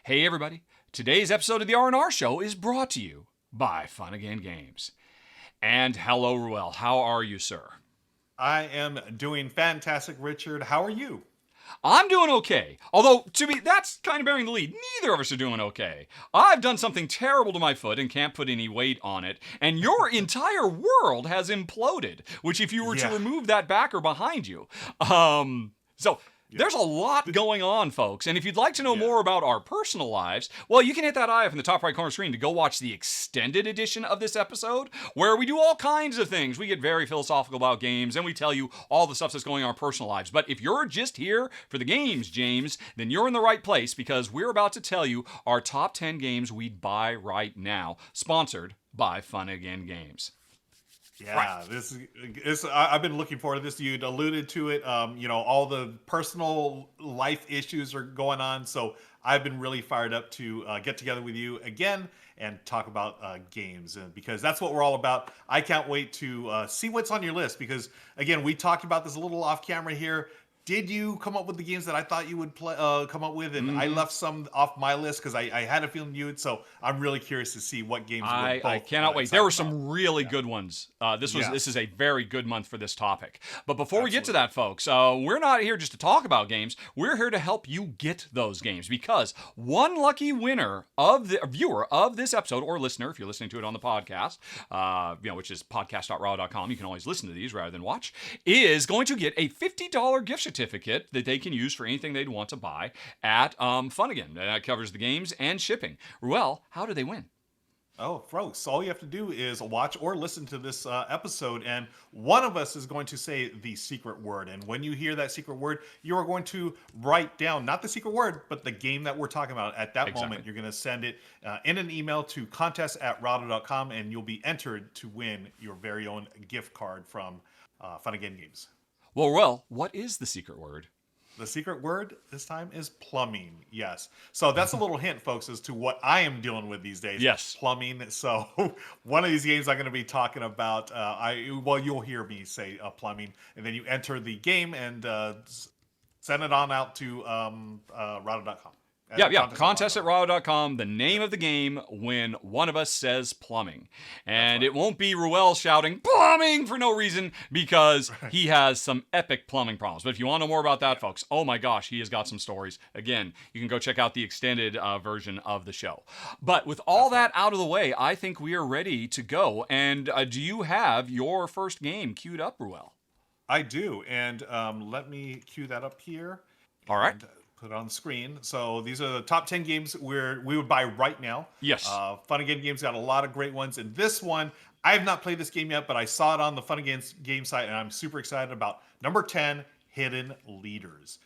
Hey everybody, today's episode of the R&R Show is brought to you by Fun Again Games. And hello Ruel, how are you, sir? I am doing fantastic, Richard. How are you? I'm doing okay. Although, that's kind of bearing the lead. Neither of us are doing okay. I've done something terrible to my foot and can't put any weight on it, and your entire world has imploded, which if you were to remove that backer behind you. There's a lot going on, folks, and if you'd like to know more about our personal lives, well, you can hit that eye up in the top right corner screen to go watch the extended edition of this episode, where we do all kinds of things. We get very philosophical about games, and we tell you all the stuff that's going on in our personal lives. But if you're just here for the games, James, then you're in the right place, because we're about to tell you our top 10 games we'd buy right now, sponsored by Fun Again Games. Yeah, right. This I've been looking forward to this. You'd alluded to it. All the personal life issues are going on, so I've been really fired up to get together with you again and talk about games, because that's what we're all about. I can't wait to see what's on your list, because again, we talked about this a little off camera here. Did you come up with the games that I thought you would come up with? And I left some off my list because I had a feeling you would. So I'm really curious to see what games I cannot wait. There were some really good ones. This is a very good month for this topic. But before we get to that, folks, we're not here just to talk about games. We're here to help you get those games, because one lucky winner of the viewer of this episode, or listener, if you're listening to it on the podcast, which is podcast.rahdo.com, you can always listen to these rather than watch, is going to get a $50 gift certificate that they can use for anything they'd want to buy at Fun Again. That covers the games and shipping. Ruel, how do they win? Oh, folks, all you have to do is watch or listen to this episode, and one of us is going to say the secret word. And when you hear that secret word, you are going to write down, not the secret word, but the game that we're talking about. At that moment, you're going to send it in an email to contest@rahdo.com, and you'll be entered to win your very own gift card from Fun Again Games. Well, what is the secret word? The secret word this time is plumbing. Yes. So that's a little hint, folks, as to what I am dealing with these days. Yes. Plumbing. So one of these games I'm going to be talking about, you'll hear me say plumbing, and then you enter the game and send it on out to Rahdo.com. Contest@rahdo.com, the name of the game when one of us says plumbing. And it won't be Ruel shouting plumbing for no reason, because he has some epic plumbing problems. But if you want to know more about that, folks, oh my gosh, he has got some stories. Again, you can go check out the extended version of the show. But with all that out of the way, I think we are ready to go. And do you have your first game queued up, Ruel? I do. And let me cue that up here. All right. Put it on the screen. So these are the top 10 games we would buy right now. Yes. Fun Again Games got a lot of great ones. And this one, I have not played this game yet, but I saw it on the Fun Again game site, and I'm super excited about number 10, Hidden Leaders.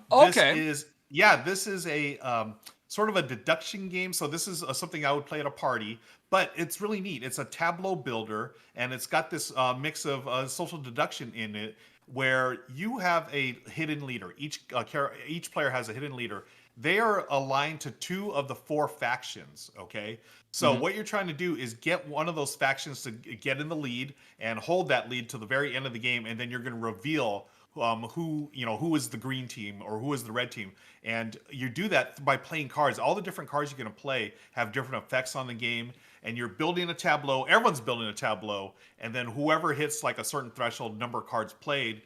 This is a sort of a deduction game. So this is something I would play at a party, but it's really neat. It's a tableau builder, and it's got this mix of social deduction in it, where you have a hidden leader. Each player has a hidden leader. They are aligned to 2 of the 4 factions, okay? So what you're trying to do is get one of those factions to get in the lead and hold that lead to the very end of the game, and then you're going to reveal who is the green team or who is the red team. And you do that by playing cards. All the different cards you're going to play have different effects on the game, and you're building a tableau. Everyone's building a tableau, and then whoever hits like a certain threshold number of cards played,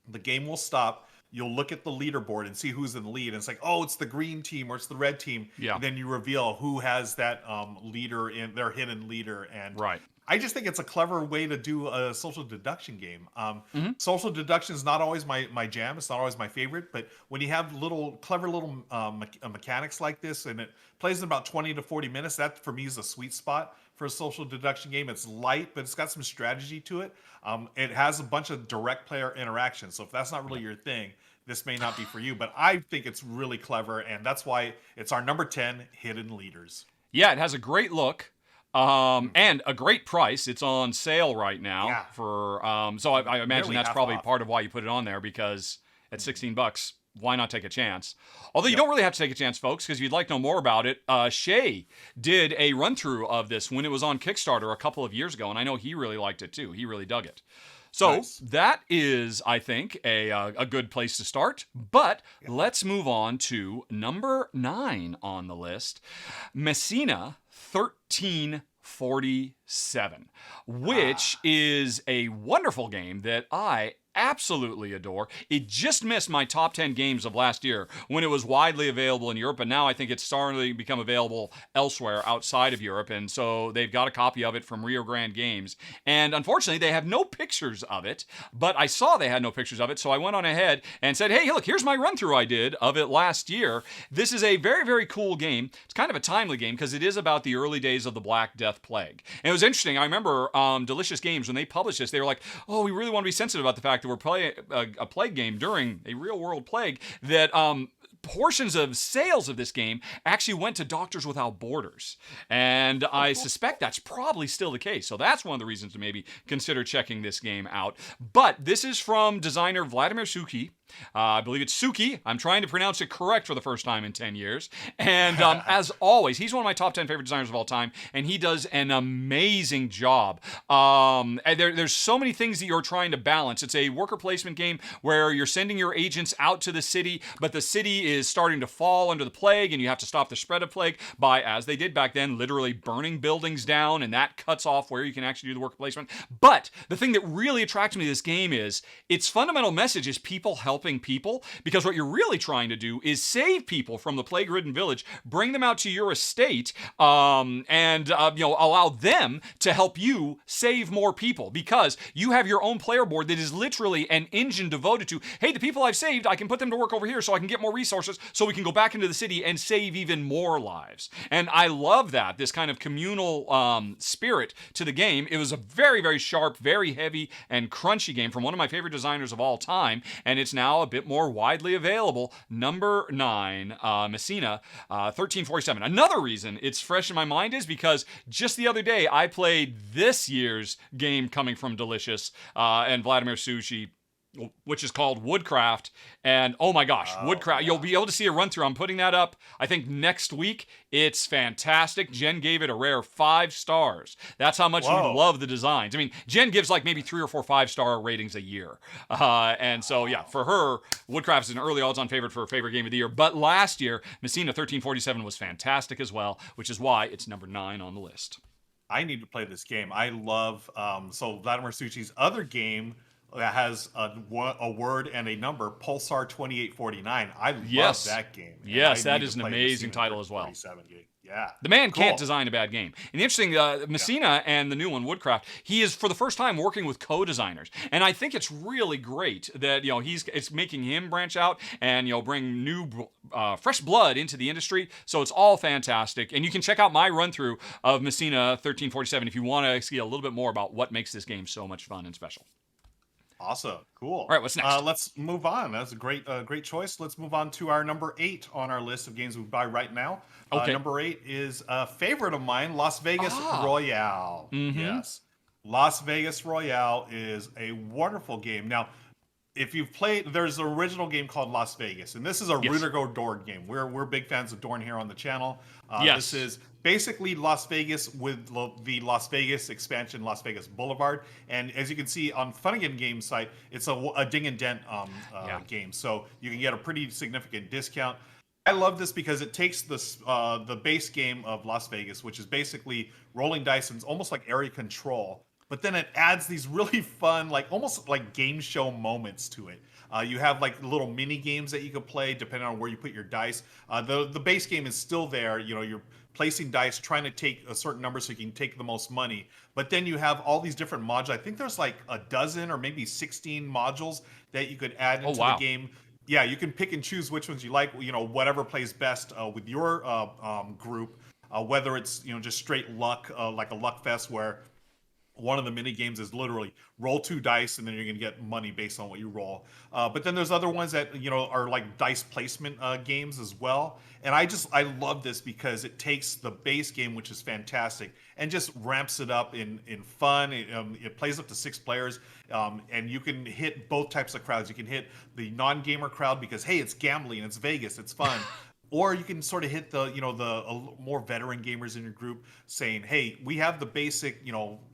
the game will stop. You'll look at the leaderboard and see who's in the lead, and it's like, oh, it's the green team or it's the red team. Yeah. And then you reveal who has that leader in their hidden leader. And I just think it's a clever way to do a social deduction game. Social deduction is not always my jam. It's not always my favorite. But when you have clever little mechanics like this, and it plays in about 20 to 40 minutes, that for me is a sweet spot for a social deduction game. It's light, but it's got some strategy to it. It has a bunch of direct player interaction. So if that's not really your thing, this may not be for you. But I think it's really clever, and that's why it's our number 10, Hidden Leaders. Yeah, it has a great look. And a great price. It's on sale right now for so I imagine that's probably part of why you put it on there, because at $16, why not take a chance? Although you don't really have to take a chance, folks, because if you'd like to know more about it, Shay did a run-through of this when it was on Kickstarter a couple of years ago, and I know he really liked it too. He really dug it. So Nice. that is, I think, a good place to start. But Yeah. let's move on to number 9 on the list, Messina 1347, which is a wonderful game that I absolutely adore. It just missed my top 10 games of last year when it was widely available in Europe, and now I think it's starting to become available elsewhere outside of Europe, and so they've got a copy of it from Rio Grande Games. And unfortunately, they have no pictures of it, but I saw they had no pictures of it, so I went on ahead and said, hey, look, here's my run-through I did of it last year. This is a very, very cool game. It's kind of a timely game because it is about the early days of the Black Death Plague. And it was interesting. I remember Delicious Games, when they published this, they were like, oh, we really want to be sensitive about the fact that we're playing a plague game during a real-world plague, that portions of sales of this game actually went to Doctors Without Borders. And I suspect that's probably still the case. So that's one of the reasons to maybe consider checking this game out. But this is from designer Vladimir Suki. I believe it's Suki. I'm trying to pronounce it correct for the first time in 10 years. And as always, he's one of my top 10 favorite designers of all time, and he does an amazing job. And there's so many things that you're trying to balance. It's a worker placement game where you're sending your agents out to the city, but the city is starting to fall under the plague, and you have to stop the spread of plague by, as they did back then, literally burning buildings down, and that cuts off where you can actually do the worker placement. But the thing that really attracts me to this game is its fundamental message is people helping people, because what you're really trying to do is save people from the plague-ridden village, bring them out to your estate, and allow them to help you save more people, because you have your own player board that is literally an engine devoted to, hey, the people I've saved, I can put them to work over here so I can get more resources so we can go back into the city and save even more lives. And I love that, this kind of communal spirit to the game. It was a very, very sharp, very heavy, and crunchy game from one of my favorite designers of all time, and it's now a bit more widely available. Number 9, Messina 1347. Another reason it's fresh in my mind is because just the other day I played this year's game coming from Delicious and Vladimir Sushi, which is called Woodcraft. And oh my gosh, Woodcraft, you'll be able to see a run through. I'm putting that up, I think, next week. It's fantastic. Jen gave it a rare 5 stars. That's how much we love the designs. I mean, Jen gives like maybe 3 or 4 5-star ratings a year. And so, yeah, for her, Woodcraft is an early odds-on favorite for favorite game of the year. But last year, Messina 1347 was fantastic as well, which is why it's number 9 on the list. I need to play this game. I love, so Vladimir Suchi's other game that has a word and a number, Pulsar 2849. I love that game. Yes, that is an amazing title as well. Yeah. The man can't design a bad game. And the interesting, Messina and the new one, Woodcraft, he is for the first time working with co-designers. And I think it's really great that, it's making him branch out and, bring new, fresh blood into the industry. So it's all fantastic. And you can check out my run-through of Messina 1347 if you want to see a little bit more about what makes this game so much fun and special. Awesome. Cool. All right, what's next? Let's move on. That's a great choice. Let's move on to our number 8 on our list of games we buy right now. Okay. Number 8 is a favorite of mine, Las Vegas Royale. Mm-hmm. Yes. Las Vegas Royale is a wonderful game. Now, if you've played, there's an original game called Las Vegas, and this is a Rudiger Dorn game. We're big fans of Dorn here on the channel. This is basically Las Vegas with the Las Vegas expansion, Las Vegas Boulevard. And as you can see on Funnigan Game site, it's a ding and dent game, so you can get a pretty significant discount. I love this because it takes the base game of Las Vegas, which is basically rolling dice and it's almost like area control. But then it adds these really fun, almost like game show moments to it. You have like little mini games that you can play depending on where you put your dice. The base game is still there. You're placing dice, trying to take a certain number so you can take the most money. But then you have all these different modules. I think there's like a dozen or maybe 16 modules that you could add into the game. Yeah, you can pick and choose which ones you like. Whatever plays best with your group. Whether it's just straight luck, like a luck fest where one of the mini games is literally roll 2 dice and then you're going to get money based on what you roll. But then there's other ones that, are like dice placement games as well. And I love this because it takes the base game, which is fantastic, and just ramps it up in fun. It plays up to 6 players, and you can hit both types of crowds. You can hit the non-gamer crowd because, hey, it's gambling, it's Vegas, it's fun. Or you can sort of hit the, more veteran gamers in your group saying, hey, we have the basic,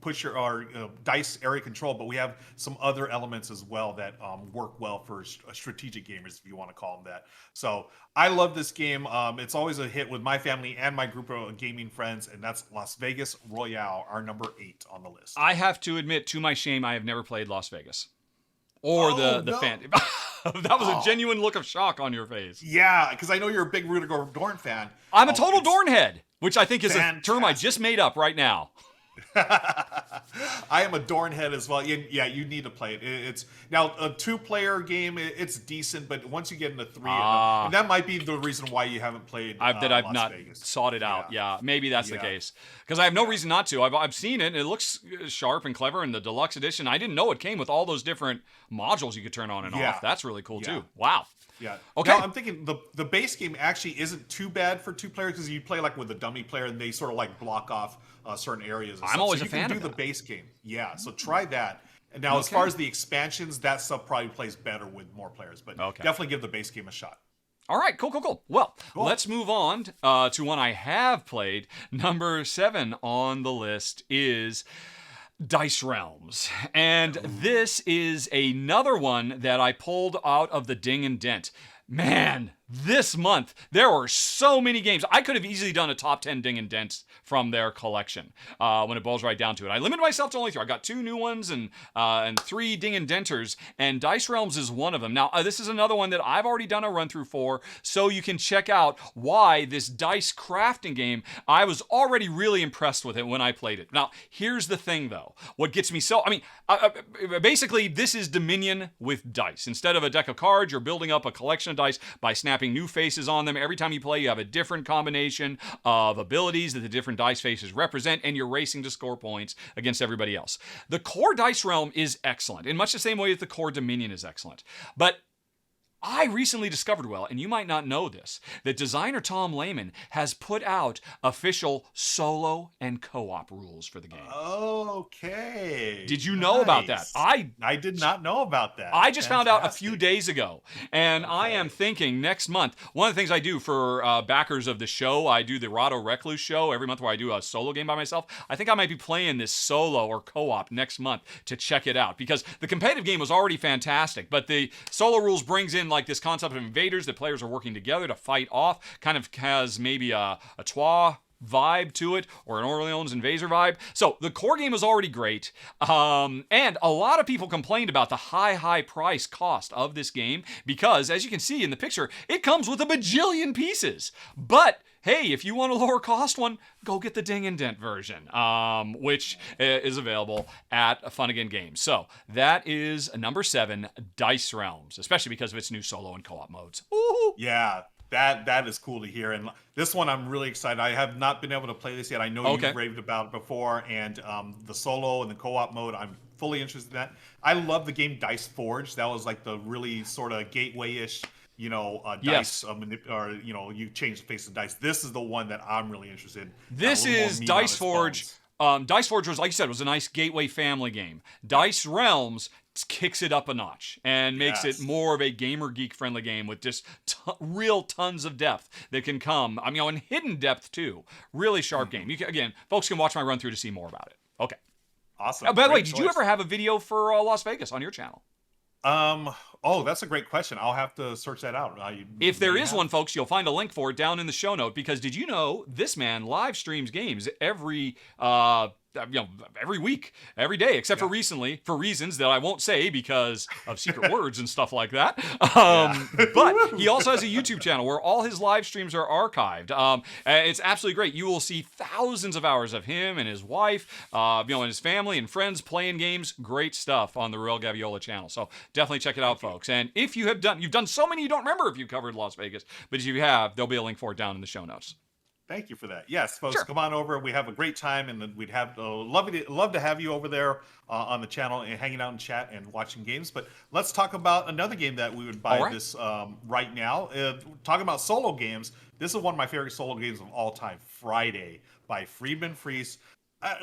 push our dice area control, but we have some other elements as well that work well for strategic gamers, if you want to call them that. So I love this game. It's always a hit with my family and my group of gaming friends, and that's Las Vegas Royale, our number 8 on the list. I have to admit, to my shame, I have never played Las Vegas. Or the fan. That was a genuine look of shock on your face. Yeah, because I know you're a big Rudiger Dorn fan. I'm a total Dorn head, which I think is a term I just made up right now. I am a Dorn head as well. Yeah, you need to play it. It's now a 2-player game. It's decent, but once you get into 3, and that might be the reason why you haven't played. I've Las not Vegas. sought it out. Yeah, maybe that's the case. Because I have no reason not to. I've seen it, and it looks sharp and clever. And the deluxe edition, I didn't know it came with all those different modules you could turn on and off. That's really cool too. Wow. Yeah. Okay. Now, I'm thinking the base game actually isn't too bad for 2 players because you play like with a dummy player and they sort of like block off certain areas. I'm always a fan of that. You can do the base game. Yeah. So try that. And now, as far as the expansions, that stuff probably plays better with more players. But definitely give the base game a shot. All right, cool. Well, let's move on to one I have played. Number 7 on the list is Dice Realms. And this is another one that I pulled out of the Ding and Dent. Man, this month, there were so many games. I could have easily done a top 10 Ding and Dents from their collection when it boils right down to it. I limited myself to only 3. I got 2 new ones and 3 Ding and Denters, and Dice Realms is one of them. Now, this is another one that I've already done a run-through for, so you can check out why this dice crafting game, I was already really impressed with it when I played it. Now, here's the thing, though. What gets me basically, this is Dominion with dice. Instead of a deck of cards, you're building up a collection of dice by snapping new faces on them. Every time you play, you have a different combination of abilities that the different dice faces represent, and you're racing to score points against everybody else. The core Dice Realm is excellent, in much the same way that the core Dominion is excellent. But I recently discovered, and you might not know this, that designer Tom Lehman has put out official solo and co-op rules for the game. Okay. Did you know about that? I did not know about that. I just found out a few days ago, and I am thinking next month, one of the things I do for backers of the show, I do the Rahdo Recluse show every month where I do a solo game by myself. I think I might be playing this solo or co-op next month to check it out, because the competitive game was already fantastic, but the solo rules brings in like this concept of invaders that players are working together to fight off. Kind of has maybe a Troyes vibe to it, or an Orleans Invader vibe. So the core game was already great, and a lot of people complained about the high price cost of this game, because as you can see in the picture, it comes with a bajillion pieces. But hey, if you want a lower cost one, go get the Ding and Dent version, which is available at Fun Again Games. So that is number 7, Dice Realms, especially because of its new solo and co-op modes. Ooh. Yeah, that is cool to hear. And this one, I'm really excited. I have not been able to play this yet. I know you've raved about it before, and the solo and the co-op mode, I'm fully interested in that. I love the game Dice Forge. That was like the really sort of gateway-ish, dice, or you change the face of dice. This is the one that I'm really interested in. This is Dice Forge. Dice Forge was, like you said, was a nice gateway family game. Dice Realms kicks it up a notch and makes it more of a gamer geek friendly game with just real tons of depth that can come. And hidden depth too. Really sharp game. Folks can watch my run through to see more about it. Okay. Awesome. By the way, did you ever have a video for Las Vegas on your channel? That's a great question. I'll have to search that out. If there is one, folks, you'll find a link for it down in the show note, because did you know this man live streams games every week, every day, except for recently, for reasons that I won't say because of secret words and stuff like that. But he also has a YouTube channel where all his live streams are archived. It's absolutely great. You will see thousands of hours of him and his wife, and his family and friends playing games. Great stuff on the Ruel Gaviola channel. So definitely check it out, folks. And if you've done so many, you don't remember if you covered Las Vegas, but if you have, there'll be a link for it down in the show notes. Thank you for that. Yes, folks, come on over. We have a great time, and we'd have love to have you over there on the channel and hanging out and chat and watching games. But let's talk about another game that we would buy this right now. Talking about solo games, this is one of my favorite solo games of all time, Friday by Friedman Freese.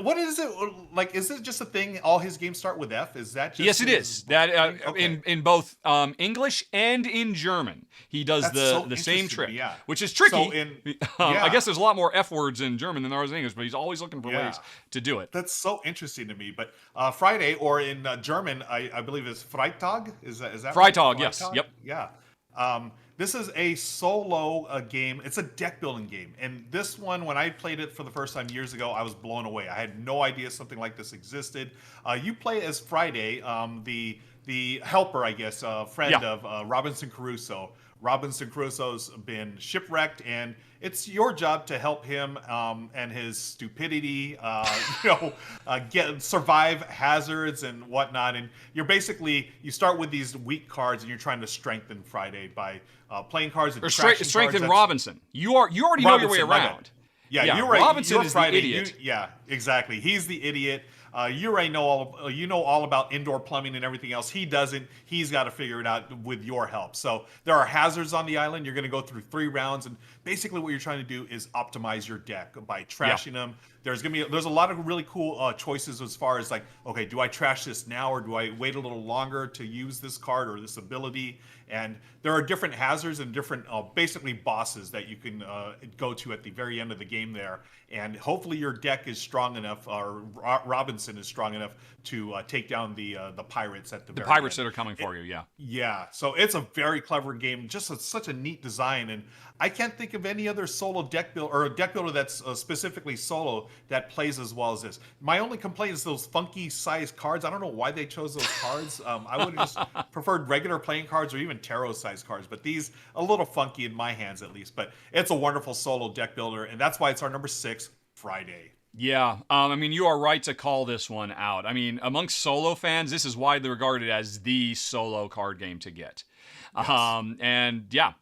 What is it like? Is it just a thing? All his games start with F. Is that just yes, it is. That okay. in both English and in German, he does That's so the same interesting to trick, me, yeah. which is tricky. So in I yeah, guess there's a lot more F words in German than there is in English, but he's always looking for yeah. ways to do it. That's so interesting to me. But Friday, or in German, I believe is Freitag. Is that right? Freitag, yes, Freitag? yep. Yeah. This is a solo game. It's a deck building game, and this one, when I played it for the first time years ago, I was blown away. I had no idea something like this existed. You play as Friday, the helper, I guess, friend Yeah. of Robinson Crusoe. Robinson Crusoe's been shipwrecked, and it's your job to help him and his stupidity, survive hazards and whatnot. And you start with these weak cards, and you're trying to strengthen Friday by playing cards and Or cards. strengthen Robinson. You already know your way around. Yeah, you're right. Robinson is Friday. the idiot. Yeah, exactly. He's the idiot. You already know all about indoor plumbing and everything else. He doesn't. He's got to figure it out with your help. So there are hazards on the island. You're going to go through 3 rounds, and basically what you're trying to do is optimize your deck by trashing them. There's a lot of really cool choices as far as like, okay, do I trash this now or do I wait a little longer to use this card or this ability? And there are different hazards and different basically bosses that you can go to at the very end of the game there. And hopefully your deck is strong enough, or Robinson is strong enough to take down the pirates at the very pirates end. that are coming for you. Yeah. Yeah, so it's a very clever game, such a neat design, and I can't think of any other solo deck builder or a deck builder that's specifically solo that plays as well as this. My only complaint is those funky sized cards. I don't know why they chose those cards. I would have just preferred regular playing cards or even tarot sized cards, but these a little funky in my hands at least. But it's a wonderful solo deck builder, and that's why it's our number 6, Friday. Yeah, I mean, you are right to call this one out. I mean, amongst solo fans, this is widely regarded as the solo card game to get. Yes.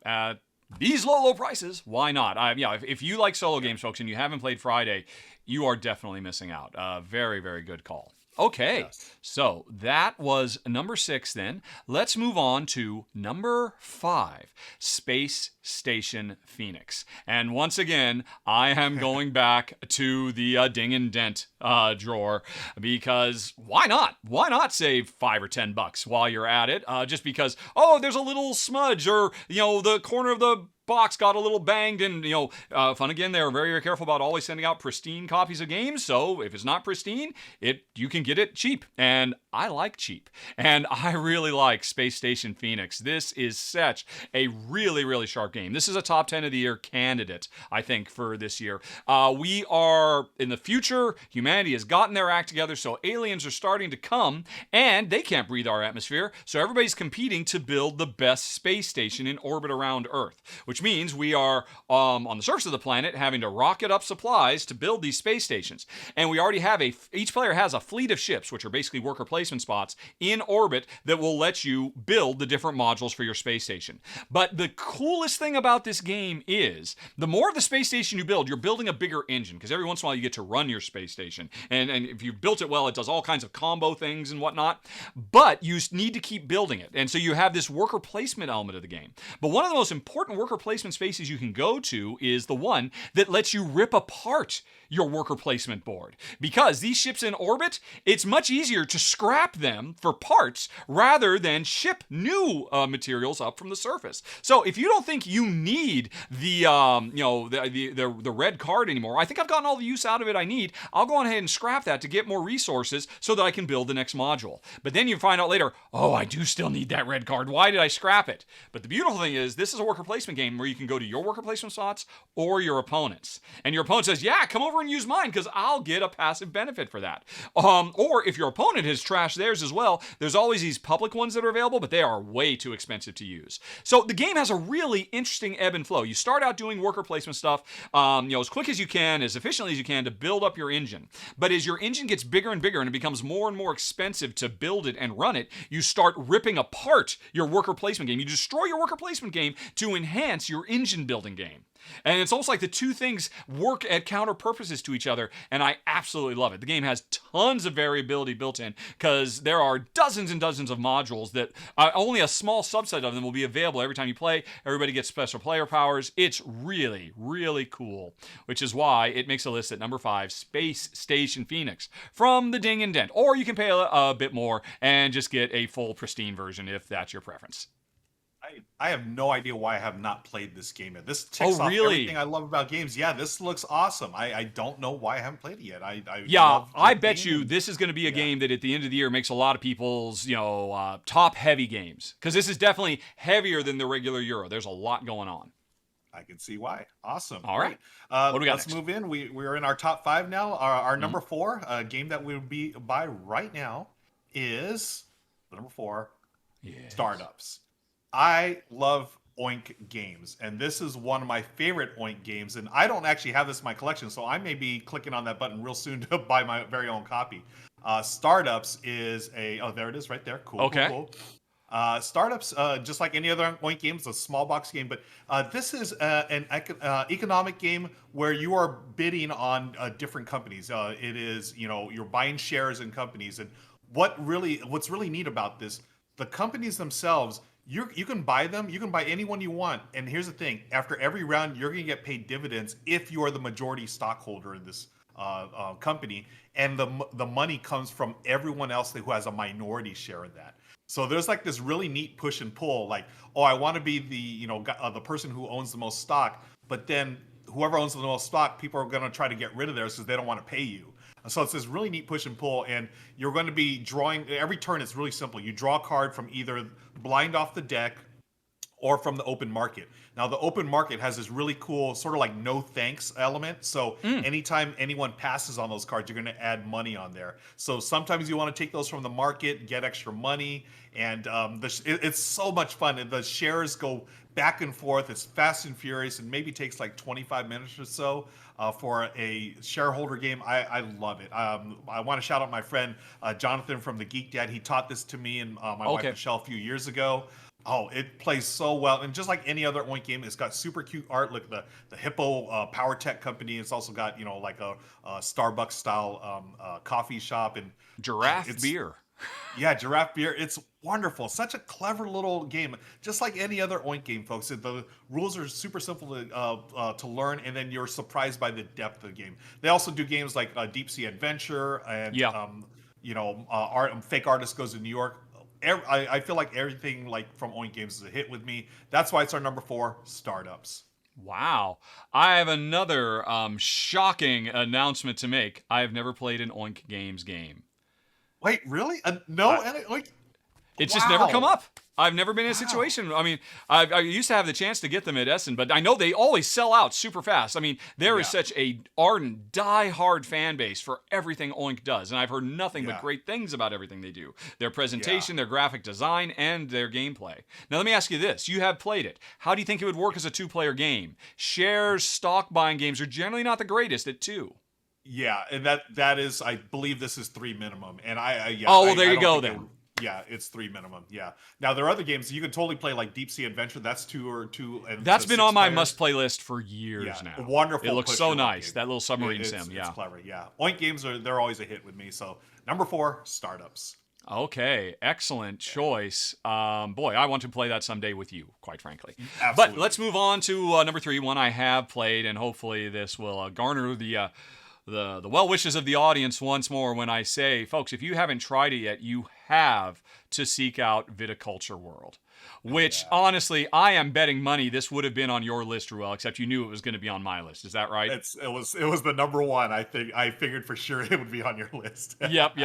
These low prices, why not? If you like solo games, folks, and you haven't played Friday, you are definitely missing out. Very, very good call. Okay, Yes. So that was number 6 then. Let's move on to number 5, Space Station Phoenix. And once again, I am going back to the Ding and Dent drawer because why not? Why not save $5 or $10 while you're at it? Just because, there's a little smudge or, the corner of the box got a little banged, and Fun Again, they are very, very careful about always sending out pristine copies of games. So if it's not pristine, you can get it cheap, and I like cheap, and I really like Space Station Phoenix. This is such a really, really sharp game. This is a top 10 of the year candidate, I think, for this year. We are in the future. Humanity has gotten their act together, so aliens are starting to come, and they can't breathe our atmosphere. So everybody's competing to build the best space station in orbit around Earth, which means we are on the surface of the planet having to rocket up supplies to build these space stations. And we already have each player has a fleet of ships, which are basically worker placement spots in orbit that will let you build the different modules for your space station. But the coolest thing about this game is the more of the space station you build, you're building a bigger engine, because every once in a while you get to run your space station. And if you've built it well, it does all kinds of combo things and whatnot. But you need to keep building it. And so you have this worker placement element of the game. But one of the most important worker placement spaces you can go to is the one that lets you rip apart your worker placement board. Because these ships in orbit, it's much easier to scrap them for parts rather than ship new materials up from the surface. So if you don't think you need the red card anymore, I think I've gotten all the use out of it I need, I'll go on ahead and scrap that to get more resources so that I can build the next module. But then you find out later, I do still need that red card. Why did I scrap it? But the beautiful thing is, this is a worker placement game where you can go to your worker placement slots or your opponent's. And your opponent says, yeah, come over and use mine because I'll get a passive benefit for that. Or if your opponent has trashed theirs as well, there's always these public ones that are available, but they are way too expensive to use. So the game has a really interesting ebb and flow. You start out doing worker placement stuff, as quick as you can, as efficiently as you can to build up your engine. But as your engine gets bigger and bigger and it becomes more and more expensive to build it and run it, you start ripping apart your worker placement game. You destroy your worker placement game to enhance your engine building game. And it's almost like the two things work at counter purposes to each other, and I absolutely love it. The game has tons of variability built in because there are dozens and dozens of modules that only a small subset of them will be available every time you play. Everybody gets special player powers. It's really, really cool, which is why it makes a list at number 5, Space Station Phoenix from the Ding and Dent. Or you can pay a bit more and just get a full pristine version if that's your preference. I have no idea why I have not played this game yet. This ticks off everything I love about games. Yeah, this looks awesome. I don't know why I haven't played it yet. I bet you this is going to be a game that at the end of the year makes a lot of people's top heavy games, because this is definitely heavier than the regular Euro. There's a lot going on. I can see why. Awesome. All right. What do we got Let's move in. We're in our top 5 now. Our number 4 game that we would be by right now is number 4, Startups. I love Oink games, and this is one of my favorite Oink games, and I don't actually have this in my collection, so I may be clicking on that button real soon to buy my very own copy. Startups is there it is right there. Cool. Okay. Cool. Startups, just like any other Oink game, it's a small box game, but this is an economic game where you are bidding on different companies. It is, you're buying shares in companies, and what's really neat about this, the companies themselves, you can buy them. You can buy anyone you want. And here's the thing. After every round, you're going to get paid dividends if you are the majority stockholder in this company. And the money comes from everyone else who has a minority share in that. So there's like this really neat push and pull. Like, I want to be the person who owns the most stock. But then whoever owns the most stock, people are going to try to get rid of theirs because they don't want to pay you. So it's this really neat push and pull, and you're going to be drawing every turn. It's really simple. You draw a card from either blind off the deck or from the open market. Now, the open market has this really cool sort of like no thanks element. So anytime anyone passes on those cards, you're going to add money on there. So sometimes you want to take those from the market, get extra money, and it's so much fun. And the shares go back and forth. It's fast and furious, and maybe takes like 25 minutes or so. For a shareholder game, I love it. I want to shout out my friend Jonathan from the Geek Dad. He taught this to me and my wife Michelle a few years ago. Oh, it plays so well. And just like any other Oink game, it's got super cute art. Look, the Hippo Power Tech company. It's also got, like a Starbucks style coffee shop and giraffe beer. Yeah, giraffe beer. It's wonderful. Such a clever little game. Just like any other Oink game, folks. The rules are super simple to learn, and then you're surprised by the depth of the game. They also do games like Deep Sea Adventure and Fake Artist Goes to New York. I feel like everything from Oink games is a hit with me. That's why it's our number 4, Startups. Wow. I have another shocking announcement to make. I have never played an Oink Games game. Wait, really? No? It's just never come up. I've never been in a situation. I mean, I used to have the chance to get them at Essen, but I know they always sell out super fast. I mean, there is such a ardent, die-hard fan base for everything Oink does, and I've heard nothing but great things about everything they do. Their presentation, their graphic design, and their gameplay. Now, let me ask you this. You have played it. How do you think it would work as a 2-player game? Shares, stock buying games are generally not the greatest at 2. Yeah, and that is, I believe this is 3 minimum. And there you go then. Yeah, it's 3 minimum. Yeah. Now there are other games you can totally play, like Deep Sea Adventure. That's 2 or 2. And that's been on my must-play list for years now. Wonderful. It looks so nice. Game. That little submarine sim. It's clever. Yeah. Oink games they're always a hit with me. So number 4, Startups. Okay, excellent choice. Boy, I want to play that someday with you, quite frankly. Absolutely. But let's move on to number 3, one I have played, and hopefully this will garner the well wishes of the audience once more when I say, folks, if you haven't tried it yet, you have to seek out Viticulture World. Which, honestly, I am betting money this would have been on your list, Ruel, except you knew it was going to be on my list. Is that right? It was the number 1. I figured for sure it would be on your list. Yep.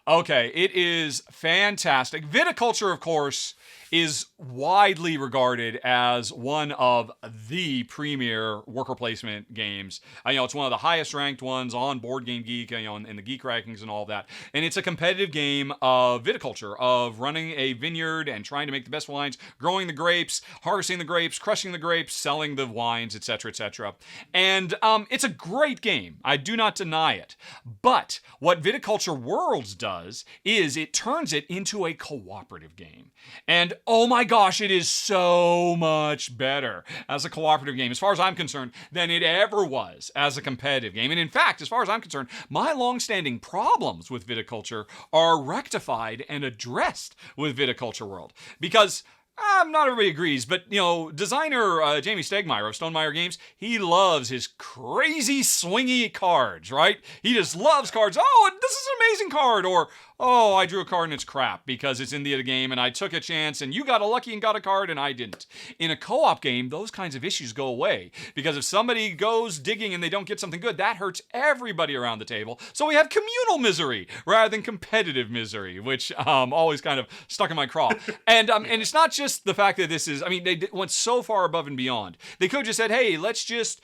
Okay, it is fantastic. Viticulture, of course, is widely regarded as one of the premier worker placement games. It's one of the highest ranked ones on Board Game Geek, in the geek rankings and all of that. And it's a competitive game of viticulture, of running a vineyard and trying to make the best wines, growing the grapes, harvesting the grapes, crushing the grapes, selling the wines, etc., etc. And it's a great game. I do not deny it. But what Viticulture Worlds does is it turns it into a cooperative game. And oh my gosh, it is so much better as a cooperative game, as far as I'm concerned, than it ever was as a competitive game. And in fact, as far as I'm concerned, my long-standing problems with Viticulture are rectified and addressed with Viticulture World. Because not everybody agrees, but, designer Jamie Stegmaier of Stonemaier Games, he loves his crazy swingy cards, right? He just loves cards. Oh, this is an amazing card. Or, oh, I drew a card and it's crap because it's in the game and I took a chance and you got a lucky and got a card and I didn't. In a co-op game, those kinds of issues go away because if somebody goes digging and they don't get something good, that hurts everybody around the table. So we have communal misery rather than competitive misery, which always kind of stuck in my craw. And it's not just the fact that this is, they went so far above and beyond. They could have just said, hey, let's just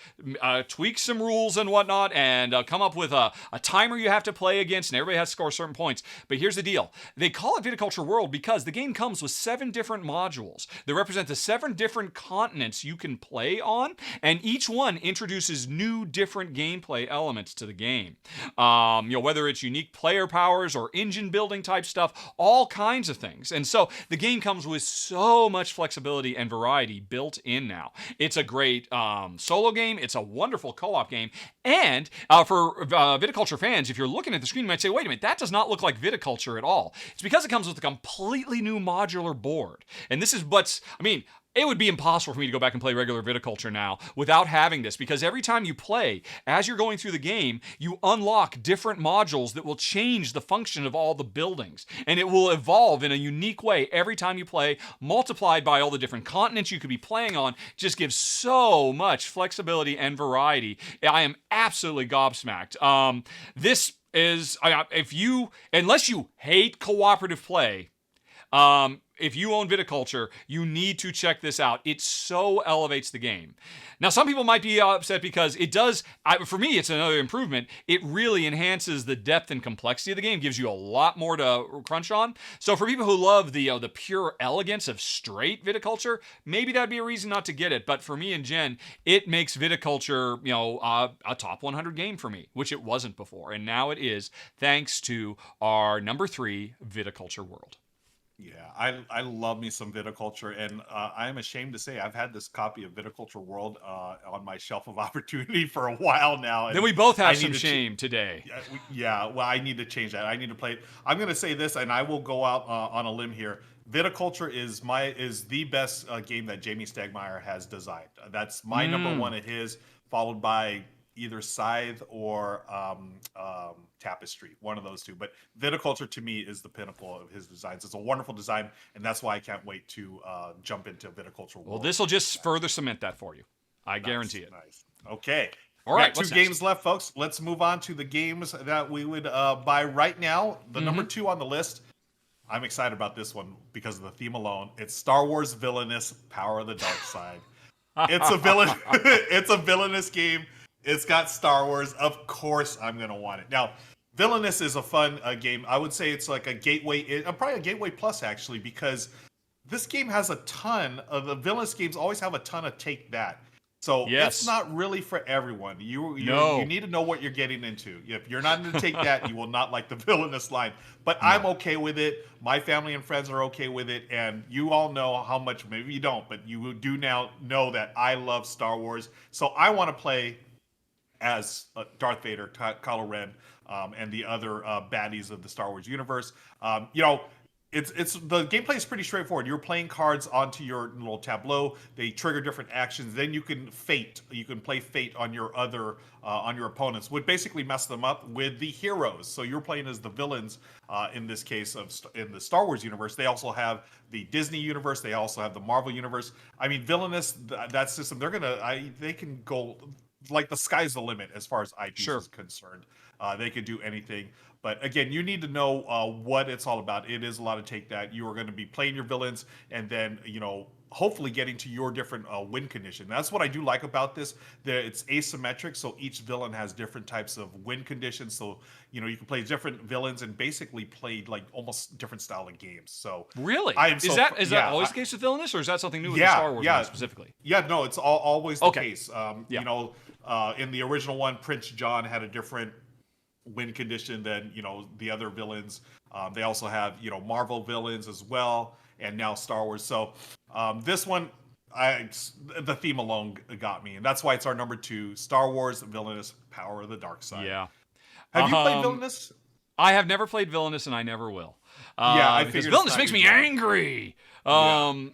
tweak some rules and whatnot and come up with a timer you have to play against and everybody has to score certain points. But here's the deal. They call it Viticulture World because the game comes with 7 different modules that represent the 7 different continents you can play on, and each one introduces new different gameplay elements to the game. Whether it's unique player powers or engine building type stuff, all kinds of things. And so the game comes with so much flexibility and variety built in now. It's a great solo game. It's a wonderful co-op game. And for Viticulture fans, if you're looking at the screen, you might say, wait a minute, that does not look like Viticulture at all. It's because it comes with a completely new modular board. And this is it would be impossible for me to go back and play regular Viticulture now without having this, because every time you play, as you're going through the game, you unlock different modules that will change the function of all the buildings. And it will evolve in a unique way every time you play, multiplied by all the different continents you could be playing on. Just gives so much flexibility and variety. I am absolutely gobsmacked. This is, unless you hate cooperative play, if you own Viticulture, you need to check this out. It so elevates the game. Now, some people might be upset because it does, for me, it's another improvement. It really enhances the depth and complexity of the game, gives you a lot more to crunch on. So for people who love the pure elegance of straight Viticulture, maybe that'd be a reason not to get it. But for me and Jen, it makes Viticulture, a top 100 game for me, which it wasn't before. And now it is, thanks to our number 3 Viticulture World. Yeah, I love me some Viticulture, and I'm ashamed to say I've had this copy of Viticulture World on my shelf of opportunity for a while now. Then we both have some shame today. Well, I need to change that. I need to play it. I'm going to say this, and I will go out on a limb here. Viticulture is the best game that Jamie Stegmaier has designed. That's my number 1 of his, followed by either Scythe or Tapestry, one of those two. But Viticulture to me is the pinnacle of his designs. It's a wonderful design, and that's why I can't wait to jump into Viticulture World. Well, this will just further cement that for you. I guarantee it. Nice. Okay. All right. Got 2 games left, folks. Let's move on to the games that we would buy right now. The number 2 on the list. I'm excited about this one because of the theme alone. It's Star Wars Villainous: Power of the Dark Side. It's a villain. It's a Villainous game. It's got Star Wars. Of course, I'm going to want it. Now, Villainous is a fun game. I would say it's like a gateway, probably a gateway plus, actually, because this game has a ton of the Villainous games always have a ton of take that. So it's not really for everyone. You need to know what you're getting into. If you're not going to take that, you will not like the Villainous line. But I'm okay with it. My family and friends are okay with it. And you all know how much, maybe you don't, but you do now know that I love Star Wars. So I want to play as Darth Vader, Kylo Ren, and the other baddies of the Star Wars universe. It's the gameplay is pretty straightforward. You're playing cards onto your little tableau. They trigger different actions. Then you can fate. You can play fate on your other on your opponents. Would basically mess them up with the heroes. So you're playing as the villains in this case in the Star Wars universe. They also have the Disney universe. They also have the Marvel universe. I mean, Villainous, that system. They can go. Like the sky's the limit as far as IP is concerned. They could do anything. But again, you need to know what it's all about. It is a lot of take that. You are going to be playing your villains and then, hopefully getting to your different win condition. That's what I do like about this. It's asymmetric, so each villain has different types of win conditions. So, you can play different villains and basically play like almost different style of games. So really, is that always the case with Villainous, or is that something new with the Star Wars one specifically? Yeah, no, it's always the case. In the original one, Prince John had a different win condition than the other villains. They also have Marvel villains as well, and now Star Wars. So This one, the theme alone got me, and that's why it's our number 2. Star Wars Villainous: Power of the Dark Side. Yeah. Have you played Villainous? I have never played Villainous, and I never will. Yeah, I because figured Villainous makes me angry. Well,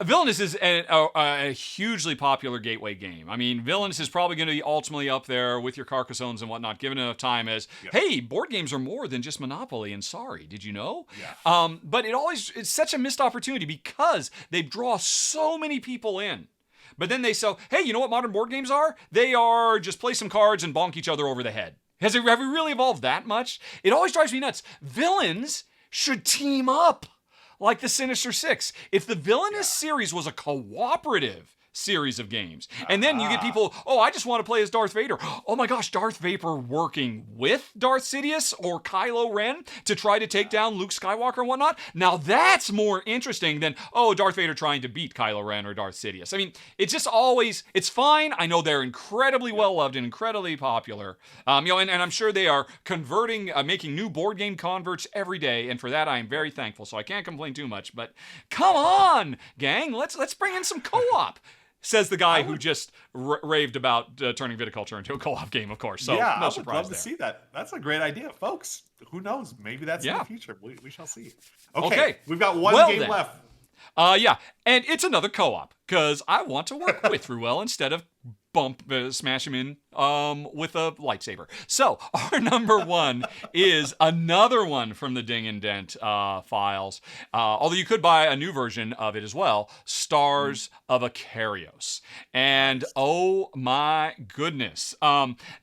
Villainous is a hugely popular gateway game. I mean, Villainous is probably going to be ultimately up there with your Carcassones and whatnot, given enough time as, hey, board games are more than just Monopoly, and sorry, did you know? Yeah. But it's such a missed opportunity because they draw so many people in. But then they say, hey, you know what modern board games are? They are just play some cards and bonk each other over the head. Have we really evolved that much? It always drives me nuts. Villains should team up like the Sinister Six. If the Villainous series was a cooperative series of games, and then you get people, I just want to play as Darth Vader. Oh my gosh, Darth Vader working with Darth Sidious or Kylo Ren to try to take down Luke Skywalker and whatnot. Now that's more interesting than, Darth Vader trying to beat Kylo Ren or Darth Sidious. I mean, it's just always, it's fine. I know they're incredibly well-loved and incredibly popular. And I'm sure they are converting, making new board game converts every day, and for that I am very thankful, so I can't complain too much, but come on, gang, let's bring in some co-op. Says the guy who just raved about turning Viticulture into a co-op game, of course. So yeah, no I surprise would love there. to see that. That's a great idea, folks. Who knows? Maybe that's in the future. We shall see. Okay. We've got one game left. And it's another co-op because I want to work with Ruel instead of smash him in with a lightsaber. So our number 1 is another one from the Ding and Dent files. Although you could buy a new version of it as well, Stars of Akarios. And oh my goodness,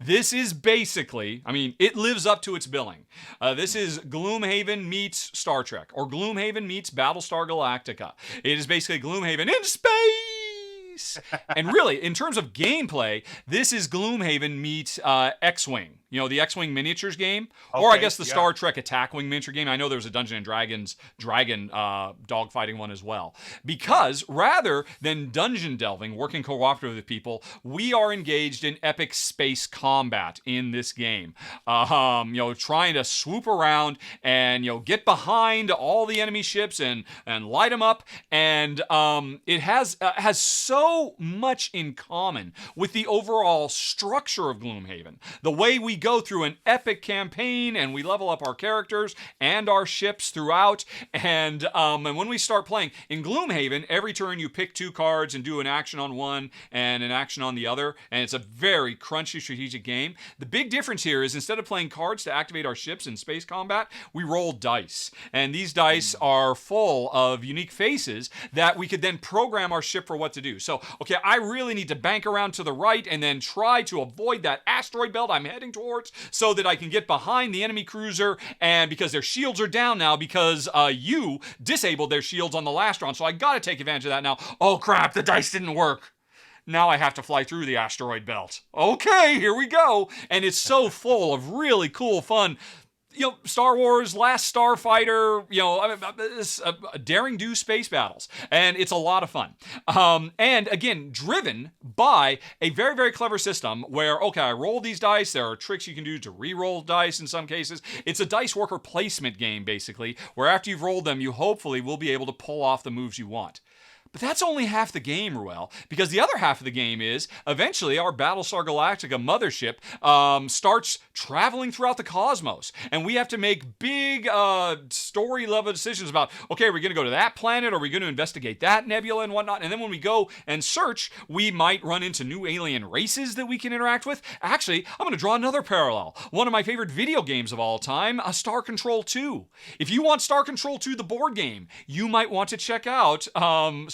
this is basically, it lives up to its billing. This is Gloomhaven meets Star Trek, or Gloomhaven meets Battlestar Galactica. It is basically Gloomhaven in space. And really, in terms of gameplay, this is Gloomhaven meets X-Wing. You know, the X-Wing miniatures game, or I guess the Star Trek Attack Wing miniature game. I know there was a Dungeons & Dragons dragon dogfighting one as well. Because rather than dungeon delving, working cooperatively with people, we are engaged in epic space combat in this game. Trying to swoop around and, get behind all the enemy ships and light them up. And it has so much in common with the overall structure of Gloomhaven. The way we go through an epic campaign and we level up our characters and our ships throughout. And when we start playing in Gloomhaven, every turn you pick 2 cards and do an action on one and an action on the other. And it's a very crunchy strategic game. The big difference here is instead of playing cards to activate our ships in space combat, we roll dice. And these dice are full of unique faces that we could then program our ship for what to do. So, I really need to bank around to the right and then try to avoid that asteroid belt I'm heading towards so that I can get behind the enemy cruiser, and because their shields are down now because you disabled their shields on the last round, so I gotta take advantage of that now. Oh crap, the dice didn't work. Now I have to fly through the asteroid belt. Okay, here we go. And it's so full of really cool, fun, Star Wars, Last Starfighter, daring do space battles. And it's a lot of fun. And again, driven by a very, very clever system where, I roll these dice. There are tricks you can do to re-roll dice in some cases. It's a dice worker placement game, basically, where after you've rolled them, you hopefully will be able to pull off the moves you want. But that's only half the game, Ruel, because the other half of the game is eventually our Battlestar Galactica mothership starts traveling throughout the cosmos, and we have to make big story-level decisions about, are we going to go to that planet? Are we going to investigate that nebula and whatnot? And then when we go and search, we might run into new alien races that we can interact with. Actually, I'm going to draw another parallel. One of my favorite video games of all time, Star Control 2. If you want Star Control 2, the board game, you might want to check out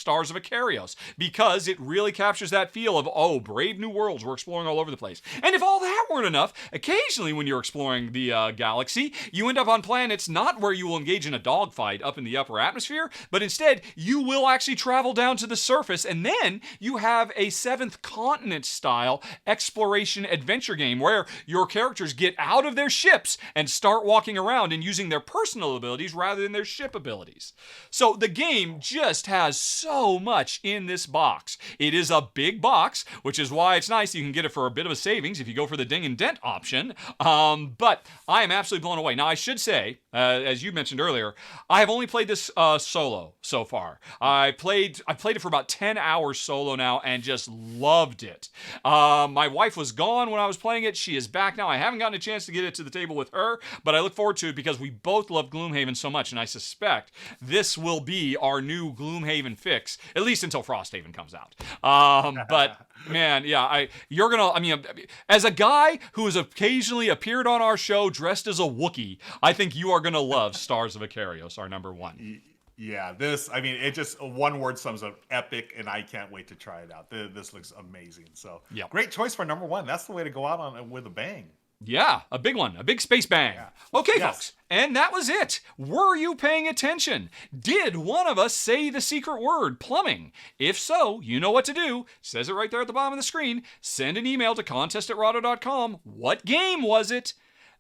Stars of Akarios, because it really captures that feel of, brave new worlds, we're exploring all over the place. And if all that weren't enough, occasionally when you're exploring the galaxy, you end up on planets not where you will engage in a dogfight up in the upper atmosphere, but instead you will actually travel down to the surface, and then you have a 7th continent style exploration adventure game where your characters get out of their ships and start walking around and using their personal abilities rather than their ship abilities. So the game just has so so much in this box. It is a big box, which is why it's nice. You can get it for a bit of a savings if you go for the ding and dent option. But I am absolutely blown away. Now, I should say, as you mentioned earlier, I have only played this solo so far. I've played it for about 10 hours solo now and just loved it. My wife was gone when I was playing it. She is back now. I haven't gotten a chance to get it to the table with her, but I look forward to it because we both love Gloomhaven so much, and I suspect this will be our new Gloomhaven fix, at least until Frosthaven comes out. But man, yeah, as a guy who has occasionally appeared on our show dressed as a Wookiee, I think you are gonna love Stars of Akarios, our number one. Yeah, it just one word sums up epic, and I can't wait to try it out. This looks amazing. So, yep. Great choice for number one. That's the way to go out on with a bang. Yeah, a big one, a big space bang. Yeah. Okay, yes. Folks, and that was it. Were you paying attention? Did one of us say the secret word, plumbing? If so, you know what to do. It says it right there at the bottom of the screen. Send an email to contest@rahdo.com. What game was it?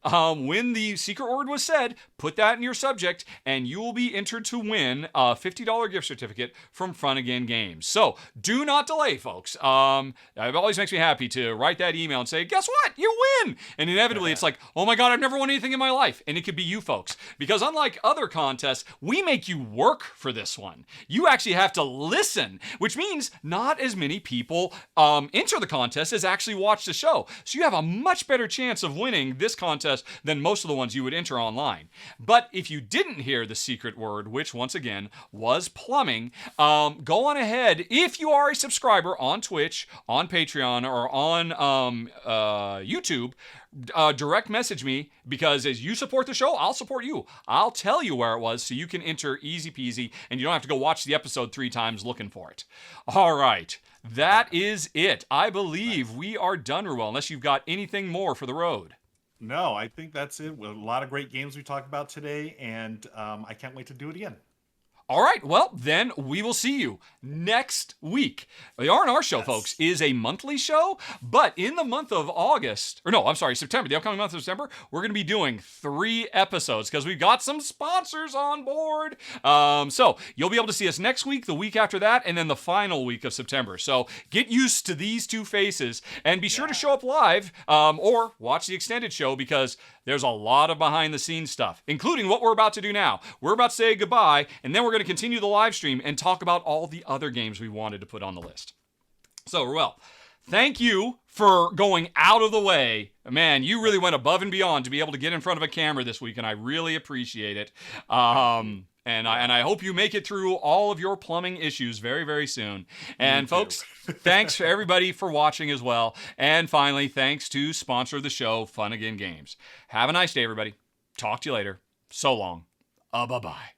When the secret word was said, put that in your subject, and you will be entered to win a $50 gift certificate from Fun Again Games. So do not delay, folks. It always makes me happy to write that email and say, guess what? You win! And inevitably, it's like, oh my God, I've never won anything in my life. And it could be you folks. Because unlike other contests, we make you work for this one. You actually have to listen, which means not as many people enter the contest as actually watch the show. So you have a much better chance of winning this contest than most of the ones you would enter online. But if you didn't hear the secret word, which once again was plumbing, go on ahead. If you are a subscriber on Twitch, on Patreon, or on YouTube, direct message me, because as you support the show, I'll support you. I'll tell you where it was so you can enter easy peasy and you don't have to go watch the episode 3 times looking for it. All right. That is it. I believe we are done, Ruel, unless you've got anything more for the road. No, I think that's it. A lot of great games we talked about today, and I can't wait to do it again. All right, well, then we will see you next week. The R&R show, yes, folks, is a monthly show, but in the month of September, the upcoming month of September, we're going to be doing 3 episodes because we've got some sponsors on board. So you'll be able to see us next week, the week after that, and then the final week of September. So get used to these 2 faces, and be sure to show up live or watch the extended show because there's a lot of behind-the-scenes stuff, including what we're about to do now. We're about to say goodbye, and then we're going to continue the live stream and talk about all the other games we wanted to put on the list. So, Ruel, thank you for going out of the way. Man, you really went above and beyond to be able to get in front of a camera this week, and I really appreciate it. And I hope you make it through all of your plumbing issues very, very soon. And folks, thanks to everybody for watching as well. And finally, thanks to sponsor of the show, Fun Again Games. Have a nice day, everybody. Talk to you later. So long. Bye-bye.